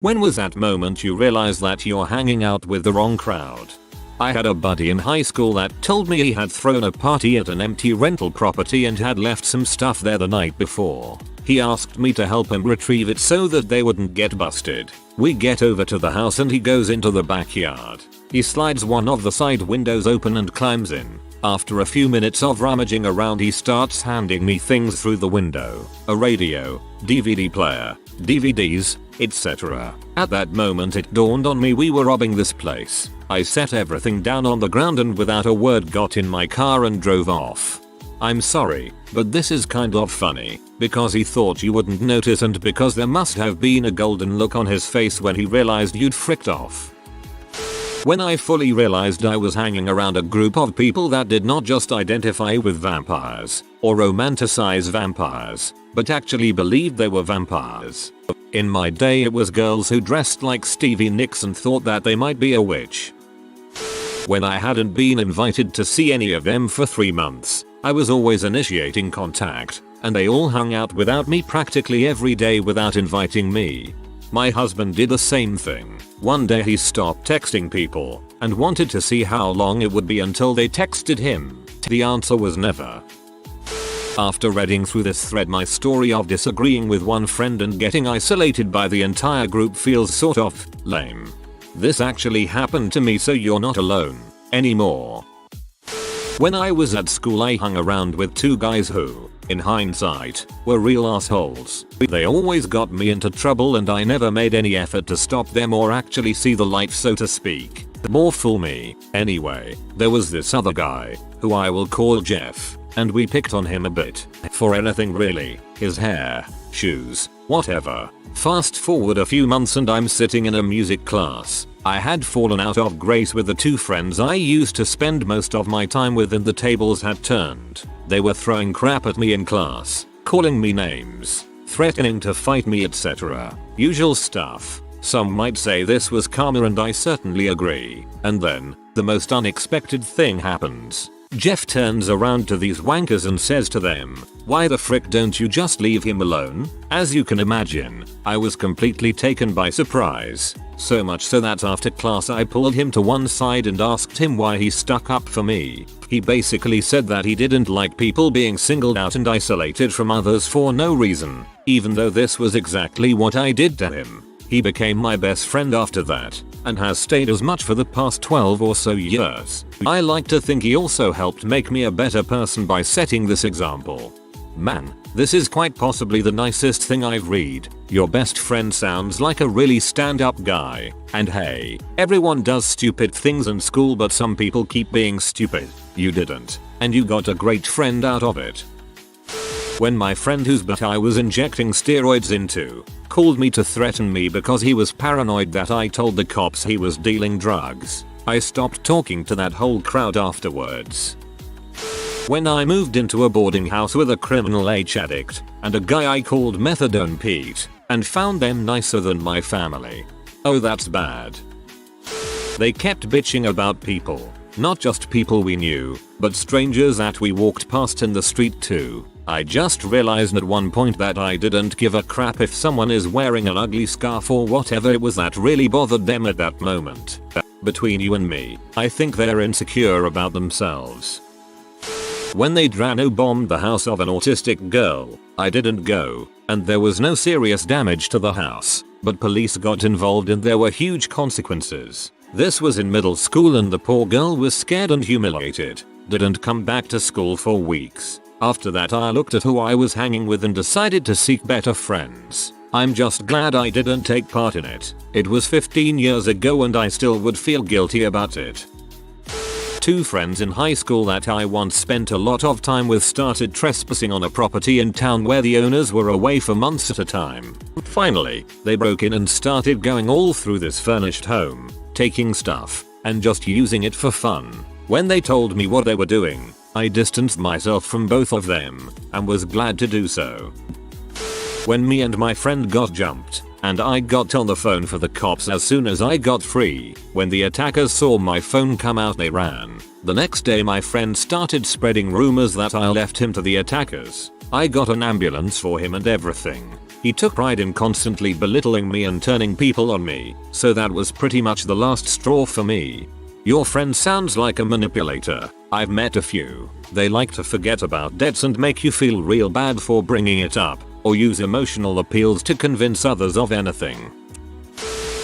When was that moment you realize that you're hanging out with the wrong crowd? I had a buddy in high school that told me he had thrown a party at an empty rental property and had left some stuff there the night before. He asked me to help him retrieve it so that they wouldn't get busted. We get over to the house and he goes into the backyard. He slides one of the side windows open and climbs in. After a few minutes of rummaging around, he starts handing me things through the window. A radio, DVD player, DVDs, etc. At that moment it dawned on me we were robbing this place. I set everything down on the ground and without a word got in my car and drove off. I'm sorry, but this is kind of funny, because he thought you wouldn't notice and because there must have been a golden look on his face when he realized you'd fricked off. When I fully realized I was hanging around a group of people that did not just identify with vampires, or romanticize vampires, but actually believed they were vampires. In my day it was girls who dressed like Stevie Nicks and thought that they might be a witch. When I hadn't been invited to see any of them for 3 months, I was always initiating contact, and they all hung out without me practically every day without inviting me. My husband did the same thing. One day he stopped texting people and wanted to see how long it would be until they texted him. The answer was never. After reading through this thread, my story of disagreeing with one friend and getting isolated by the entire group feels sort of lame. This actually happened to me, so you're not alone anymore. When I was at school I hung around with 2 guys who, in hindsight, were real assholes. They always got me into trouble and I never made any effort to stop them or actually see the light, so to speak. More fool me. Anyway, there was this other guy, who I will call Jeff, and we picked on him a bit. For anything really. His hair, shoes, whatever. Fast forward a few months and I'm sitting in a music class. I had fallen out of grace with the 2 friends I used to spend most of my time with and the tables had turned. They were throwing crap at me in class, calling me names, threatening to fight me, etc. Usual stuff. Some might say this was karma and I certainly agree. And then, the most unexpected thing happens. Jeff turns around to these wankers and says to them, "Why the frick don't you just leave him alone?" As you can imagine, I was completely taken by surprise. So much so that after class I pulled him to one side and asked him why he stuck up for me. He basically said that he didn't like people being singled out and isolated from others for no reason, even though this was exactly what I did to him. He became my best friend after that, and has stayed as much for the past 12 or so years. I like to think he also helped make me a better person by setting this example. Man, this is quite possibly the nicest thing I've read. Your best friend sounds like a really stand-up guy. And hey, everyone does stupid things in school, but some people keep being stupid. You didn't, and you got a great friend out of it. When my friend whose butt I was injecting steroids into called me to threaten me because he was paranoid that I told the cops he was dealing drugs, I stopped talking to that whole crowd afterwards. When I moved into a boarding house with a criminal H addict and a guy I called Methadone Pete and found them nicer than my family. Oh, that's bad. They kept bitching about people, not just people we knew, but strangers that we walked past in the street too. I just realized at one point that I didn't give a crap if someone is wearing an ugly scarf or whatever it was that really bothered them at that moment. Between you and me, I think they're insecure about themselves. When they Drano bombed the house of an autistic girl, I didn't go, and there was no serious damage to the house, but police got involved and there were huge consequences. This was in middle school and the poor girl was scared and humiliated, didn't come back to school for weeks. After that I looked at who I was hanging with and decided to seek better friends. I'm just glad I didn't take part in it. It was 15 years ago and I still would feel guilty about it. 2 friends in high school that I once spent a lot of time with started trespassing on a property in town where the owners were away for months at a time. Finally, they broke in and started going all through this furnished home, taking stuff, and just using it for fun. When they told me what they were doing, I distanced myself from both of them, and was glad to do so. When me and my friend got jumped, and I got on the phone for the cops as soon as I got free, when the attackers saw my phone come out they ran. The next day my friend started spreading rumors that I left him to the attackers. I got an ambulance for him and everything. He took pride in constantly belittling me and turning people on me, so that was pretty much the last straw for me. Your friend sounds like a manipulator. I've met a few. They like to forget about debts and make you feel real bad for bringing it up, or use emotional appeals to convince others of anything.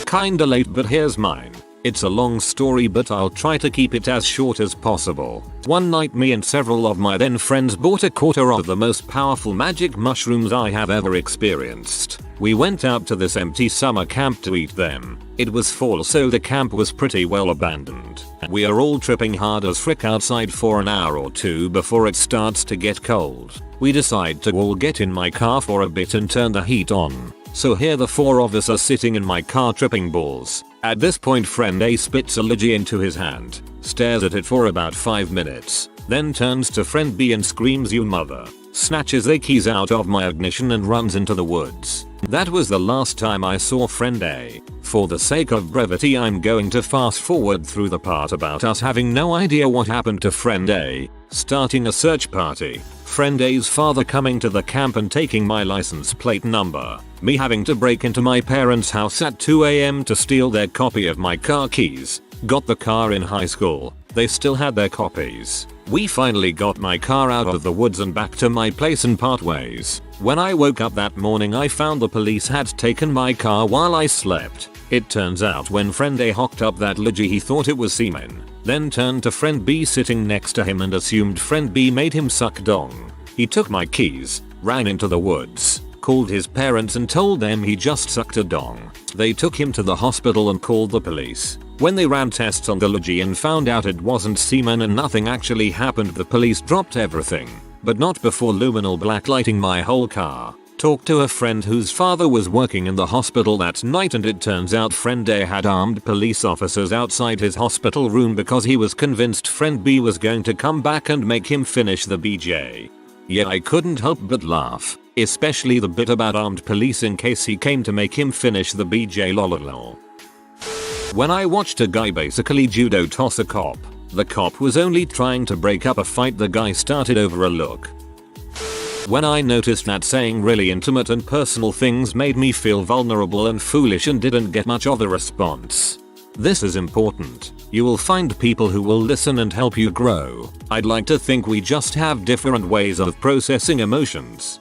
Kinda late, but here's mine. It's a long story, but I'll try to keep it as short as possible. One night, me and several of my then friends bought a quarter of the most powerful magic mushrooms I have ever experienced. We went out to this empty summer camp to eat them. It was fall, so the camp was pretty well abandoned. We are all tripping hard as frick outside for an hour or two before it starts to get cold. We decide to all get in my car for a bit and turn the heat on. So here the four of us are sitting in my car tripping balls. At this point, friend A spits a Luigi into his hand, stares at it for about 5 minutes, then turns to friend B and screams, "You mother," snatches the keys out of my ignition and runs into the woods. That was the last time I saw friend A. For the sake of brevity, I'm going to fast forward through the part about us having no idea what happened to friend A, starting a search party, friend A's father coming to the camp and taking my license plate number, me having to break into my parents' house at 2 AM to steal their copy of my car keys. Got the car in high school. They still had their copies. We finally got my car out of the woods and back to my place and part ways. When I woke up that morning, I found the police had taken my car while I slept. It turns out when friend A hocked up that Luigi, he thought it was semen, then turned to friend B sitting next to him and assumed friend B made him suck dong. He took my keys, ran into the woods, called his parents and told them he just sucked a dong. They took him to the hospital and called the police. When they ran tests on the Luigi and found out it wasn't semen and nothing actually happened, the police dropped everything. But not before luminal blacklighting my whole car. Talked to a friend whose father was working in the hospital that night, and it turns out friend A had armed police officers outside his hospital room because he was convinced friend B was going to come back and make him finish the BJ. Yeah, I couldn't help but laugh, especially the bit about armed police in case he came to make him finish the BJ lololol. When I watched a guy basically judo toss a cop, the cop was only trying to break up a fight the guy started over a look. When I noticed that saying really intimate and personal things made me feel vulnerable and foolish and didn't get much of a response. This is important. You will find people who will listen and help you grow. I'd like to think we just have different ways of processing emotions.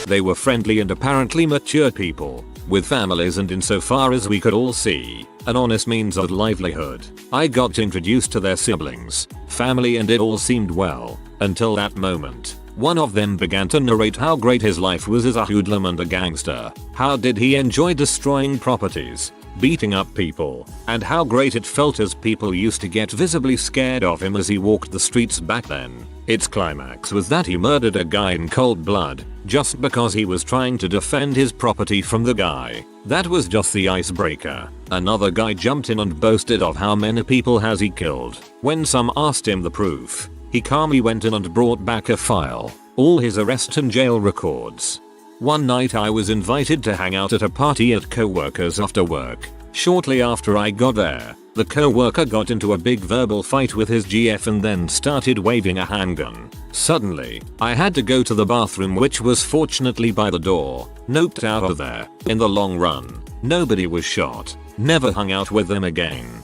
They were friendly and apparently mature people, with families and, insofar as we could all see, an honest means of livelihood. I got introduced to their siblings, family, and it all seemed well, until that moment. One of them began to narrate how great his life was as a hoodlum and a gangster. How did he enjoy destroying properties, beating up people, and how great it felt as people used to get visibly scared of him as he walked the streets back then. Its climax was that he murdered a guy in cold blood, just because he was trying to defend his property from the guy. That was just the icebreaker. Another guy jumped in and boasted of how many people has he killed. When some asked him the proof, he calmly went in and brought back a file, all his arrest and jail records. One night I was invited to hang out at a party at co-workers after work. Shortly after I got there, the co-worker got into a big verbal fight with his GF and then started waving a handgun. Suddenly, I had to go to the bathroom, which was fortunately by the door. Noped out of there. In the long run, nobody was shot. Never hung out with them again.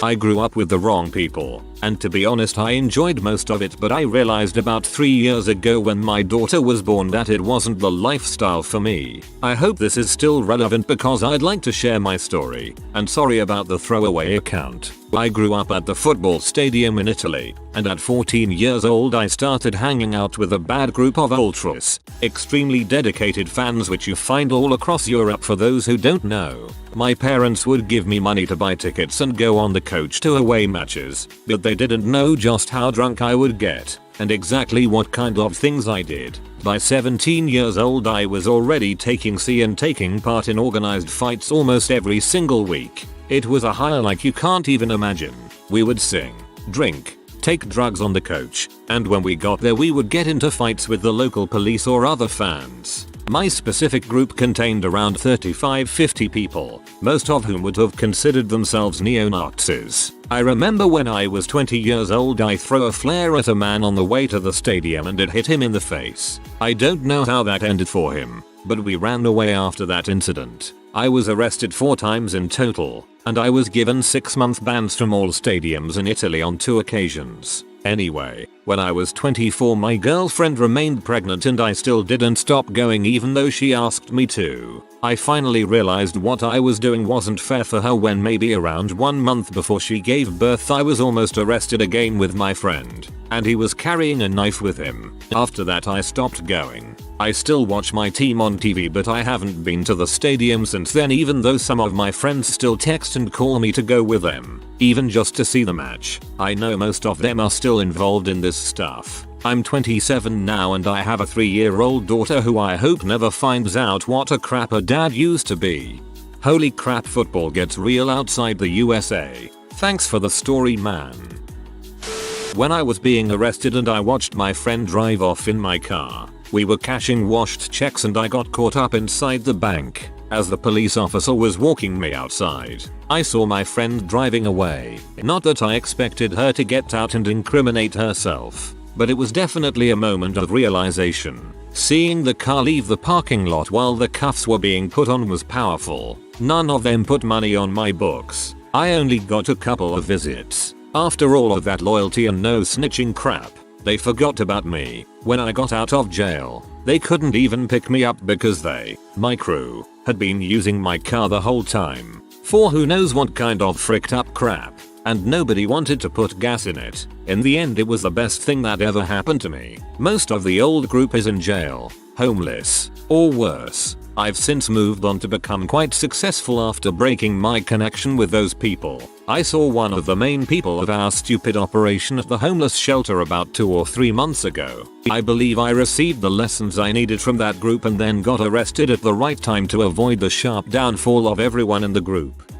I grew up with the wrong people, and to be honest I enjoyed most of it, but I realized about 3 years ago when my daughter was born that it wasn't the lifestyle for me. I hope this is still relevant because I'd like to share my story, and sorry about the throwaway account. I grew up at the football stadium in Italy, and at 14 years old I started hanging out with a bad group of ultras, extremely dedicated fans which you find all across Europe. For those who don't know, my parents would give me money to buy tickets and go on the coach to away matches, but they didn't know just how drunk I would get, and exactly what kind of things I did. By 17 years old I was already taking part in organized fights almost every single week. It was a high like you can't even imagine. We would sing, drink, take drugs on the coach, and when we got there we would get into fights with the local police or other fans. My specific group contained around 35-50 people, most of whom would have considered themselves neo-Nazis. I remember when I was 20 years old I threw a flare at a man on the way to the stadium and it hit him in the face. I don't know how that ended for him, but we ran away after that incident. I was arrested 4 times in total, and I was given 6-month bans from all stadiums in Italy on 2 occasions. Anyway, when I was 24 my girlfriend remained pregnant and I still didn't stop going even though she asked me to. I finally realized what I was doing wasn't fair for her when maybe around 1 month before she gave birth I was almost arrested again with my friend, and he was carrying a knife with him. After that I stopped going. I still watch my team on TV but I haven't been to the stadium since then even though some of my friends still text and call me to go with them, even just to see the match. I know most of them are still involved in this stuff. I'm 27 now and I have a 3-year-old daughter who I hope never finds out what a crap a dad used to be. Holy crap, football gets real outside the USA. Thanks for the story, man. When I was being arrested and I watched my friend drive off in my car, we were cashing washed checks and I got caught up inside the bank. As the police officer was walking me outside, I saw my friend driving away. Not that I expected her to get out and incriminate herself, but it was definitely a moment of realization. Seeing the car leave the parking lot while the cuffs were being put on was powerful. None of them put money on my books. I only got a couple of visits. After all of that loyalty and no snitching crap, they forgot about me. When I got out of jail, they couldn't even pick me up because they, my crew, had been using my car the whole time. For who knows what kind of fricked up crap. And nobody wanted to put gas in it. In the end it was the best thing that ever happened to me. Most of the old group is in jail, homeless, or worse. I've since moved on to become quite successful after breaking my connection with those people. I saw one of the main people of our stupid operation at the homeless shelter about 2 or 3 months ago. I believe I received the lessons I needed from that group and then got arrested at the right time to avoid the sharp downfall of everyone in the group.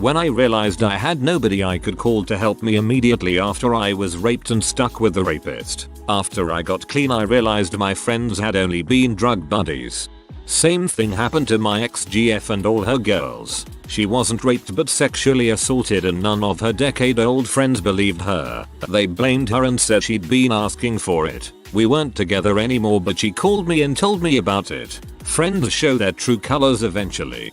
When I realized I had nobody I could call to help me immediately after I was raped and stuck with the rapist. After I got clean I realized my friends had only been drug buddies. Same thing happened to my ex-GF and all her girls. She wasn't raped but sexually assaulted and none of her decade-old friends believed her. They blamed her and said she'd been asking for it. We weren't together anymore but she called me and told me about it. Friends show their true colors eventually.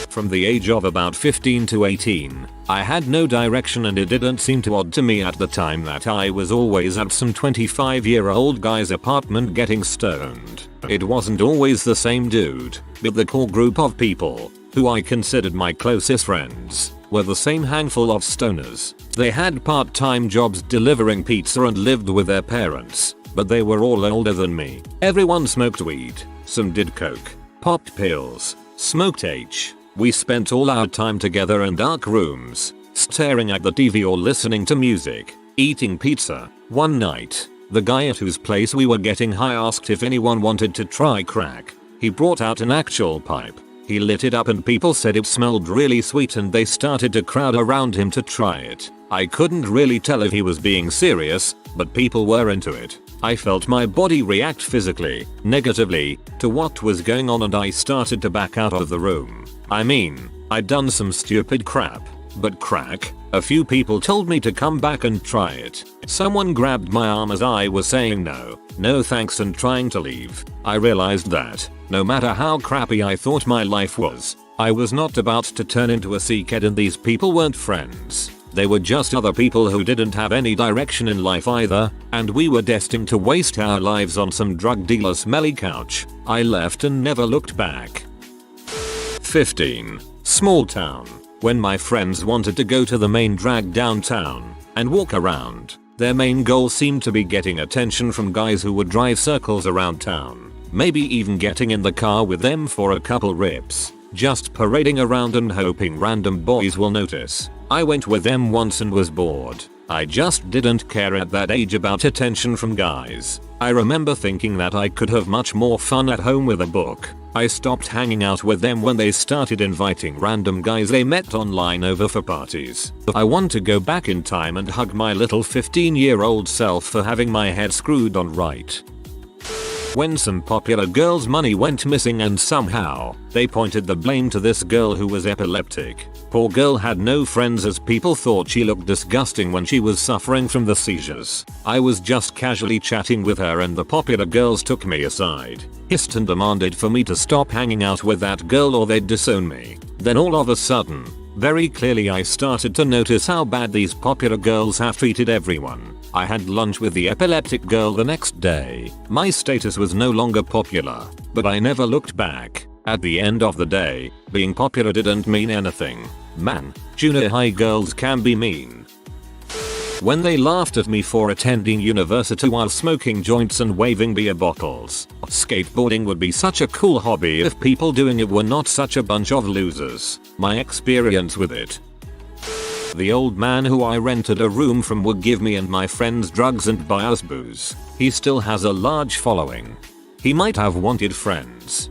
From the age of about 15 to 18, I had no direction and it didn't seem too odd to me at the time that I was always at some 25-year-old guy's apartment getting stoned. It wasn't always the same dude, but the core group of people, who I considered my closest friends, were the same handful of stoners. They had part-time jobs delivering pizza and lived with their parents, but they were all older than me. Everyone smoked weed, some did coke, popped pills, smoked H. We spent all our time together in dark rooms, staring at the TV or listening to music, eating pizza. One night, the guy at whose place we were getting high asked if anyone wanted to try crack. He brought out an actual pipe. He lit it up and people said it smelled really sweet and they started to crowd around him to try it. I couldn't really tell if he was being serious, but people were into it. I felt my body react physically, negatively, to what was going on and I started to back out of the room. I mean, I'd done some stupid crap, but crack? A few people told me to come back and try it. Someone grabbed my arm as I was saying no thanks and trying to leave. I realized that, no matter how crappy I thought my life was, I was not about to turn into a sickhead and these people weren't friends. They were just other people who didn't have any direction in life either, and we were destined to waste our lives on some drug dealer smelly couch. I left and never looked back. 15. Small town. When my friends wanted to go to the main drag downtown and walk around, their main goal seemed to be getting attention from guys who would drive circles around town. Maybe even getting in the car with them for a couple rips. Just parading around and hoping random boys will notice. I went with them once and was bored. I just didn't care at that age about attention from guys. I remember thinking that I could have much more fun at home with a book. I stopped hanging out with them when they started inviting random guys they met online over for parties. I want to go back in time and hug my little 15-year-old self for having my head screwed on right. When some popular girl's money went missing and somehow they pointed the blame to this girl who was epileptic. Poor girl had no friends as people thought she looked disgusting when she was suffering from the seizures. I was just casually chatting with her and the popular girls took me aside, hissed and demanded for me to stop hanging out with that girl or they'd disown me. Then all of a sudden, very clearly I started to notice how bad these popular girls have treated everyone. I had lunch with the epileptic girl the next day. My status was no longer popular, but I never looked back. At the end of the day, being popular didn't mean anything. Man, junior high girls can be mean. When they laughed at me for attending university while smoking joints and waving beer bottles. Skateboarding would be such a cool hobby if people doing it were not such a bunch of losers. My experience with it. The old man who I rented a room from would give me and my friends drugs and buy us booze. He still has a large following. He might have wanted friends.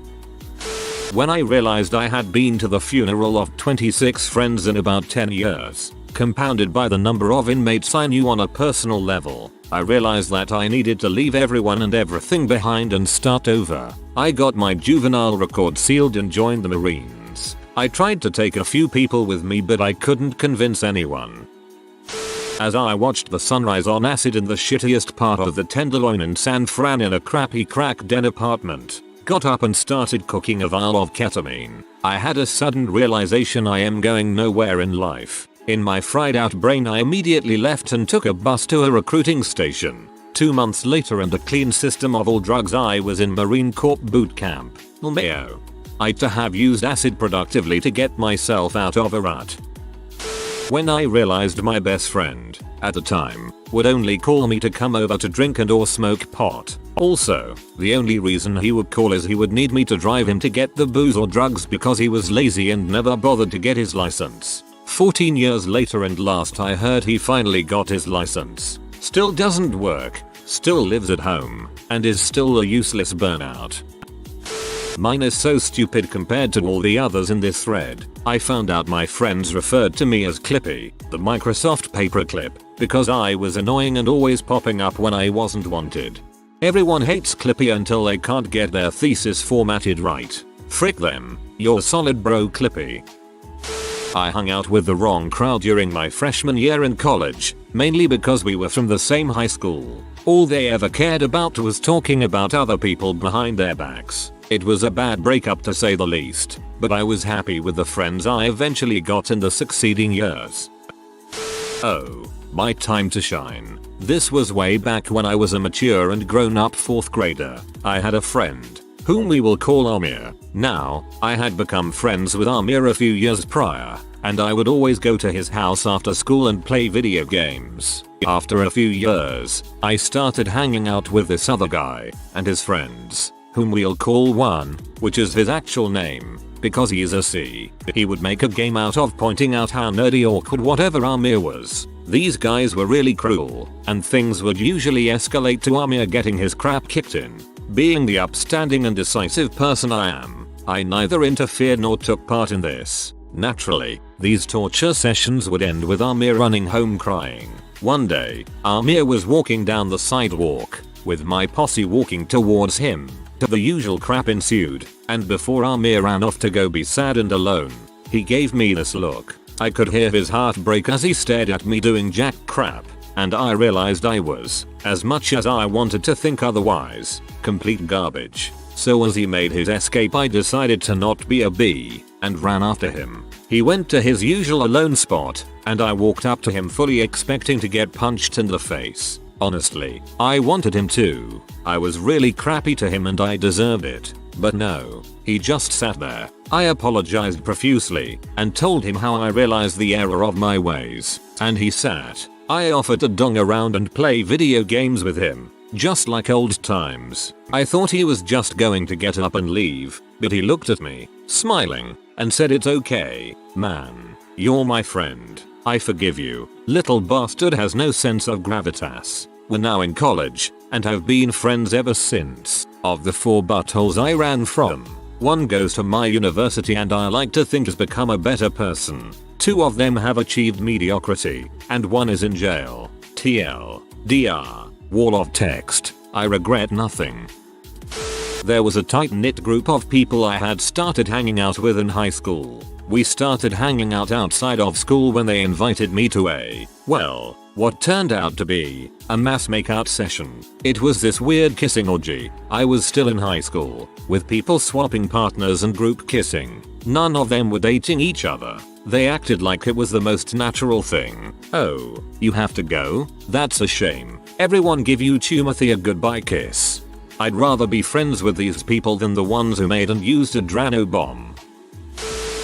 When I realized I had been to the funeral of 26 friends in about 10 years, compounded by the number of inmates I knew on a personal level, I realized that I needed to leave everyone and everything behind and start over. I got my juvenile record sealed and joined the Marines. I tried to take a few people with me but I couldn't convince anyone. As I watched the sunrise on acid in the shittiest part of the Tenderloin in San Fran in a crappy crack den apartment, got up and started cooking a vial of ketamine. I had a sudden realization I am going nowhere in life. In my fried out brain I immediately left and took a bus to a recruiting station. 2 months later and a clean system of all drugs I was in Marine Corps boot camp. Mayo. I'd to have used acid productively to get myself out of a rut. When I realized my best friend, at the time, would only call me to come over to drink and or smoke pot. Also, the only reason he would call is he would need me to drive him to get the booze or drugs because he was lazy and never bothered to get his license. 14 years later and last I heard he finally got his license. Still doesn't work, still lives at home, and is still a useless burnout. Mine is so stupid compared to all the others in this thread. I found out my friends referred to me as Clippy, the Microsoft paperclip, because I was annoying and always popping up when I wasn't wanted. Everyone hates Clippy until they can't get their thesis formatted right. Frick them, you're solid bro Clippy. I hung out with the wrong crowd during my freshman year in college, mainly because we were from the same high school. All they ever cared about was talking about other people behind their backs. It was a bad breakup to say the least, but I was happy with the friends I eventually got in the succeeding years. Oh, my time to shine. This was way back when I was a mature and grown up 4th grader. I had a friend, whom we will call Amir. Now, I had become friends with Amir a few years prior, and I would always go to his house after school and play video games. After a few years, I started hanging out with this other guy and his friends, whom we'll call One, which is his actual name, because he is a C. He would make a game out of pointing out how nerdy awkward whatever Amir was. These guys were really cruel, and things would usually escalate to Amir getting his crap kicked in. Being the upstanding and decisive person I am, I neither interfered nor took part in this. Naturally, these torture sessions would end with Amir running home crying. One day, Amir was walking down the sidewalk, with my posse walking towards him. The usual crap ensued, and before Amir ran off to go be sad and alone, he gave me this look. I could hear his heart break as he stared at me doing jack crap, and I realized I was, as much as I wanted to think otherwise, complete garbage. So as he made his escape I decided to not be a bee, and ran after him. He went to his usual alone spot, and I walked up to him fully expecting to get punched in the face. Honestly, I wanted him to. I was really crappy to him and I deserved it. But no, he just sat there. I apologized profusely and told him how I realized the error of my ways, and he sat. I offered to dong around and play video games with him, just like old times. I thought he was just going to get up and leave, but he looked at me, smiling, and said it's okay, man. You're my friend. I forgive you. Little bastard has no sense of gravitas. We're now in college, and have been friends ever since. Of the 4 buttholes I ran from, 1 goes to my university and I like to think has become a better person. 2 of them have achieved mediocrity, and 1 is in jail. TL. DR. Wall of text. I regret nothing. There was a tight-knit group of people I had started hanging out with in high school. We started hanging out outside of school when they invited me to what turned out to be a mass makeout session. It was this weird kissing orgy. I was still in high school, with people swapping partners and group kissing. None of them were dating each other. They acted like it was the most natural thing. Oh, you have to go? That's a shame. Everyone give you Timothy a goodbye kiss. I'd rather be friends with these people than the ones who made and used a Drano bomb.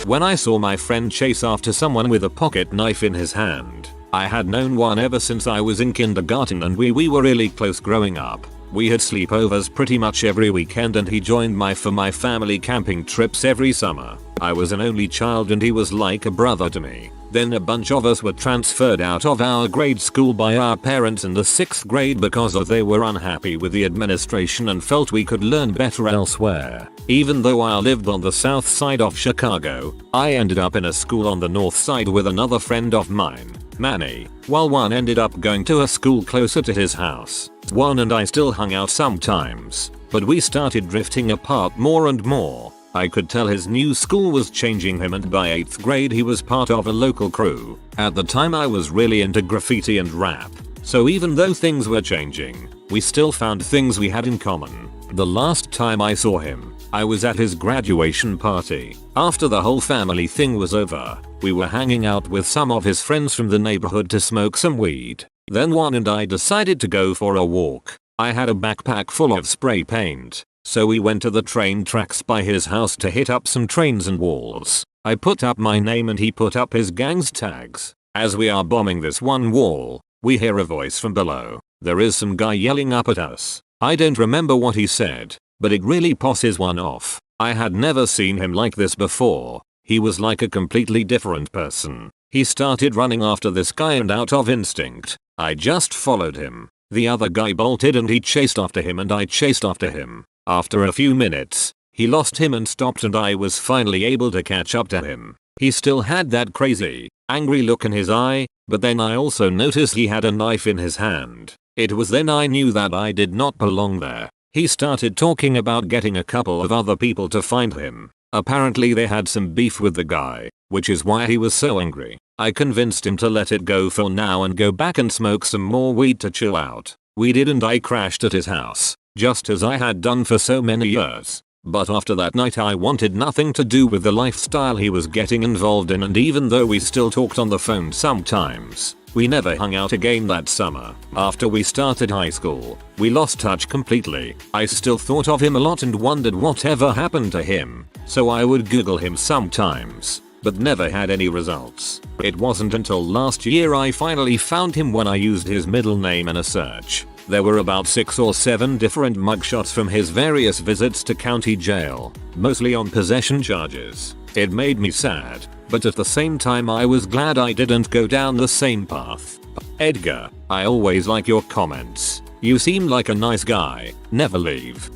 When I saw my friend chase after someone with a pocket knife in his hand, I had known one ever since I was in kindergarten and we were really close growing up. We had sleepovers pretty much every weekend and he joined my family camping trips every summer. I was an only child and he was like a brother to me. Then a bunch of us were transferred out of our grade school by our parents in the 6th grade because they were unhappy with the administration and felt we could learn better elsewhere. Even though I lived on the south side of Chicago, I ended up in a school on the north side with another friend of mine, Manny, while one ended up going to a school closer to his house. One and I still hung out sometimes, but we started drifting apart more and more. I could tell his new school was changing him and by 8th grade he was part of a local crew. At the time I was really into graffiti and rap, so even though things were changing, we still found things we had in common. The last time I saw him, I was at his graduation party. After the whole family thing was over, we were hanging out with some of his friends from the neighborhood to smoke some weed. Then one and I decided to go for a walk. I had a backpack full of spray paint, so we went to the train tracks by his house to hit up some trains and walls. I put up my name and he put up his gang's tags. As we are bombing this one wall, we hear a voice from below. There is some guy yelling up at us. I don't remember what he said, but it really pisses one off. I had never seen him like this before. He was like a completely different person. He started running after this guy and out of instinct, I just followed him. The other guy bolted and he chased after him and I chased after him. After a few minutes, he lost him and stopped and I was finally able to catch up to him. He still had that crazy, angry look in his eye, but then I also noticed he had a knife in his hand. It was then I knew that I did not belong there. He started talking about getting a couple of other people to find him. Apparently they had some beef with the guy, which is why he was so angry. I convinced him to let it go for now and go back and smoke some more weed to chill out. We did and I crashed at his house, just as I had done for so many years. But after that night I wanted nothing to do with the lifestyle he was getting involved in, and even though we still talked on the phone sometimes, we never hung out again that summer. After we started high school, we lost touch completely. I still thought of him a lot and wondered whatever happened to him, so I would Google him sometimes, but never had any results. It wasn't until last year I finally found him when I used his middle name in a search. There were about 6 or 7 different mugshots from his various visits to county jail, mostly on possession charges. It made me sad, but at the same time I was glad I didn't go down the same path. Edgar, I always like your comments. You seem like a nice guy. Never leave.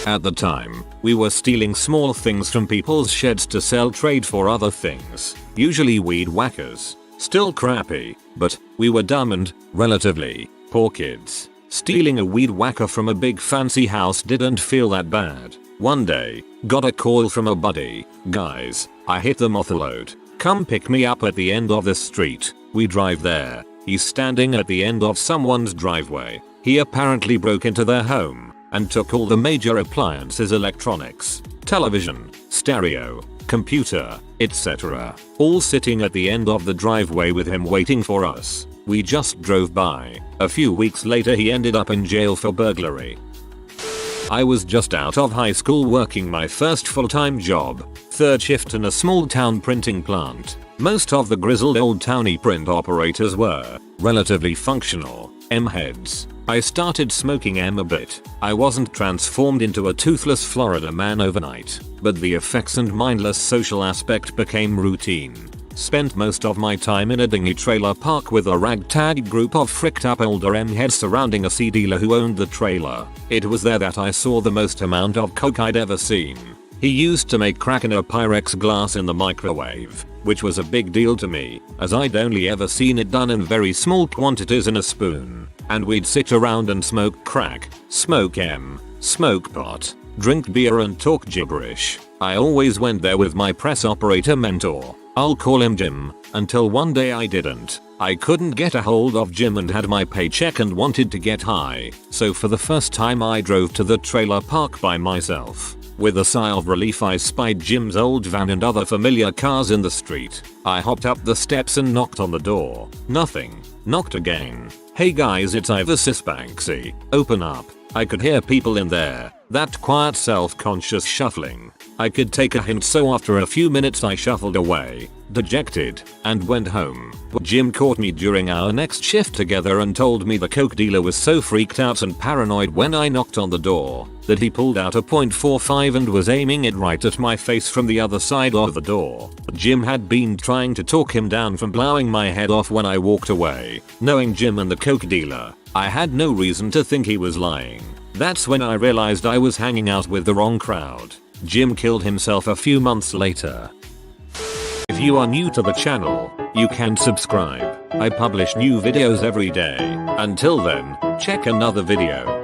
At the time, we were stealing small things from people's sheds to sell trade for other things, usually weed whackers. Still crappy, but we were dumb and, relatively, poor kids. Stealing a weed whacker from a big fancy house didn't feel that bad. One day, got a call from a buddy. Guys, I hit the mothload. Come pick me up at the end of the street. We drive there. He's standing at the end of someone's driveway. He apparently broke into their home and took all the major appliances, electronics, television, stereo, computer, etc. All sitting at the end of the driveway with him waiting for us. We just drove by. A few weeks later he ended up in jail for burglary. I was just out of high school working my first full-time job, third shift in a small town printing plant. Most of the grizzled old towny print operators were relatively functional M-heads. I started smoking M a bit. I wasn't transformed into a toothless Florida man overnight, but the effects and mindless social aspect became routine. Spent most of my time in a dingy trailer park with a ragtag group of fricked up older M-heads surrounding a C dealer who owned the trailer. It was there that I saw the most amount of coke I'd ever seen. He used to make crack in a Pyrex glass in the microwave, which was a big deal to me, as I'd only ever seen it done in very small quantities in a spoon. And we'd sit around and smoke crack, smoke M, smoke pot, drink beer and talk gibberish. I always went there with my press operator mentor, I'll call him Jim, until one day I didn't. I couldn't get a hold of Jim and had my paycheck and wanted to get high, so for the first time I drove to the trailer park by myself. With a sigh of relief I spied Jim's old van and other familiar cars in the street. I hopped up the steps and knocked on the door. Nothing. Knocked again. Hey guys, it's Iversis Banksy. Open up. I could hear people in there. That quiet self-conscious shuffling. I could take a hint, so after a few minutes I shuffled away, dejected, and went home. Jim caught me during our next shift together and told me the coke dealer was so freaked out and paranoid when I knocked on the door that he pulled out a .45 and was aiming it right at my face from the other side of the door. Jim had been trying to talk him down from blowing my head off when I walked away. Knowing Jim and the coke dealer, I had no reason to think he was lying. That's when I realized I was hanging out with the wrong crowd. Jim killed himself a few months later. If you are new to the channel, you can subscribe. I publish new videos every day. Until then, check another video.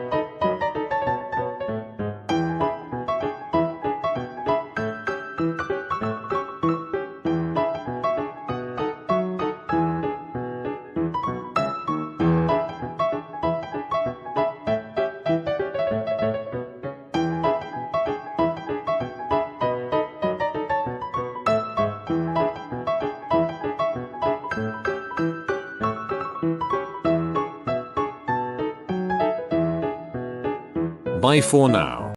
Bye for now.